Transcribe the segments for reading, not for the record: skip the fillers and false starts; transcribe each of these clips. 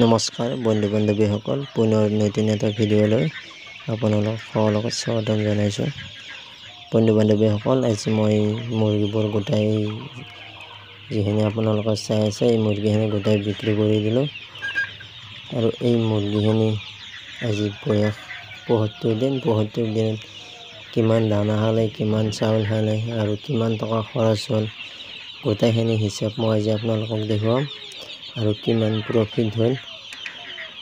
নমস্কাৰ বন্ধু বান্ধৱীসকল, পুনৰ নতুন এটা ভিডিঅ'লৈ আপোনালোক সকলোকে স্বাগতম জনাইছোঁ। বন্ধু বান্ধৱীসকল, আজি মই মুৰ্গীবোৰ গোটাই যিখিনি আপোনালোকে চাই আছে, এই মুৰ্গীখিনি গোটাই বিক্ৰী কৰি দিলোঁ। আৰু এই মুৰ্গীখিনি আজি বয়স ৭৫ দিন। ৭৫ দিনত কিমান দানা খালে, কিমান চাউল খালে আৰু কিমান টকা খৰচ হ'ল, গোটেইখিনি হিচাপ মই আজি আপোনালোকক দেখুৱাম। আৰু কিমান প্ৰফিট হ'ল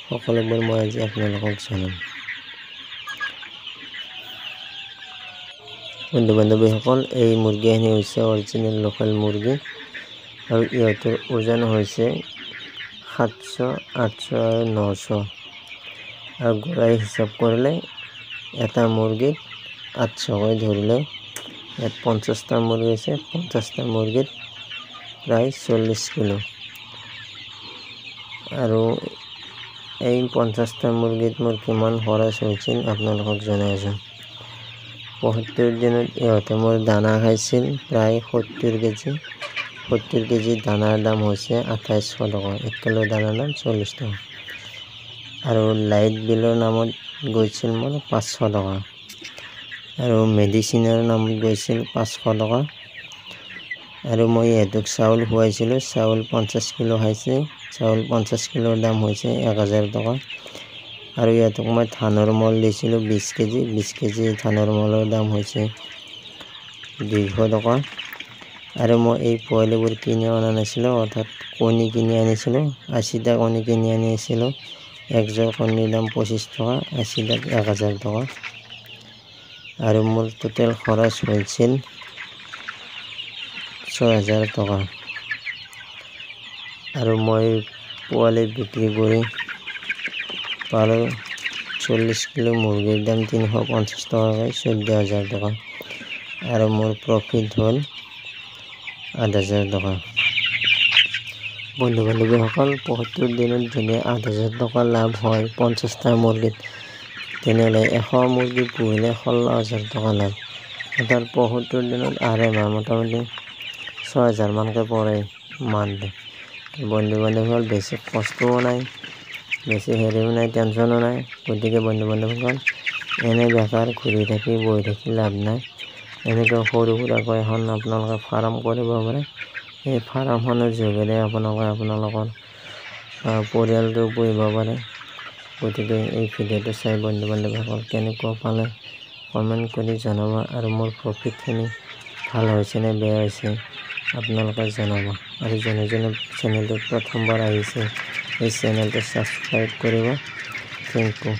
সকলোবোৰ মই আজি আপোনালোকক জনাম। বন্ধু বান্ধৱীসকল, এই মুৰ্গীখিনি হৈছে অৰিজিনেল লোকেল মুৰ্গী আৰু ইহঁতৰ ওজন হৈছে 700, 800 আৰু 900। আৰু গড়াই হিচাপ কৰিলে এটা মুৰ্গীত 800কৈ ধৰিলে ইয়াত 50টা মুৰ্গী আছে। 50টা মুৰ্গীত প্ৰায় 40 কিলো। আৰু এই 50টা মুৰ্গীত মোৰ কিমান খৰচ হৈছিল আপোনালোকক জনাই আছোঁ। ৭৫ দিনত ইহঁতে মোৰ দানা খাইছিল প্ৰায় 70 কেজি। 70 কেজি দানাৰ দাম হৈছে 2800 টকা। 1 কিলো দানাৰ দাম 40 টকা। আৰু লাইট বিলৰ নামত গৈছিল মোৰ 500 টকা। আৰু মেডিচিনৰ নামত গৈছিল 500 টকা। আৰু মই ইহঁতক চাউল খুৱাইছিলোঁ। চাউল 50 কিলো খাইছে। চাউল 50 কিলোৰ দাম হৈছে 1000 টকা। আৰু ইহঁতক মই ধানৰ মল দিছিলোঁ 20 কেজি। 20 কেজি ধানৰ মলৰ দাম হৈছে 200 টকা। আৰু মই এই পোৱালিবোৰ কিনি অনা নাছিলোঁ, অৰ্থাৎ কণী কিনি আনিছিলোঁ। 80টা কণী কিনি আনিছিলোঁ। একযোৰ কণীৰ দাম 25 টকা, 80টাত 1000 টকা। আৰু মোৰ টোটেল খৰচ হৈছিল 6000 টকা। আৰু মই পোৱালি বিক্ৰী কৰি পালোঁ 40 কিলো মুৰ্গীৰ দাম 350 টকাকৈ 14,000 টকা। আৰু মোৰ প্ৰফিট হ'ল 8,000 টকা। বন্ধু বান্ধৱীসকল, ৭৫ দিনত যদি 8,000 টকা লাভ হয় 50টা মুৰ্গীত, তেনেহ'লে 100 মুৰ্গী পুহিলে 16,000 টকা লাভ। অৰ্থাৎ ৭৫ দিনত আঢ়ৈ মাহ মোটামুটি 6,000 মানকৈ পৰে মান্থলি। বন্ধু বান্ধৱীসকল, বেছি কষ্টও নাই, বেছি হেৰিও নাই, টেনশ্যনো নাই। গতিকে বন্ধু বান্ধৱীসকল, এনে বেকাৰ ঘূৰি থাকি বহি থাকি লাভ নাই। এনেকৈ সৰু সুৰাকৈ এখন আপোনালোকে ফাৰ্ম কৰিব পাৰে। এই ফাৰ্মখনৰ যোগেৰে আপোনালোকৰ পৰিয়ালটো পুহিব পাৰে। গতিকে এই ভিডিঅ'টো চাই বন্ধু বান্ধৱীসকল কেনেকুৱা পালে কমেণ্ট কৰি জনাব। আৰু মোৰ প্ৰফিটখিনি ভাল হৈছে নে বেয়া হৈছে আপোনালোকে জনাব। আৰু যোনে যোনে চেনেলটোত প্ৰথমবাৰ আহিছে, এই চেনেলটো ছাবস্ক্ৰাইব কৰিব। Thank U.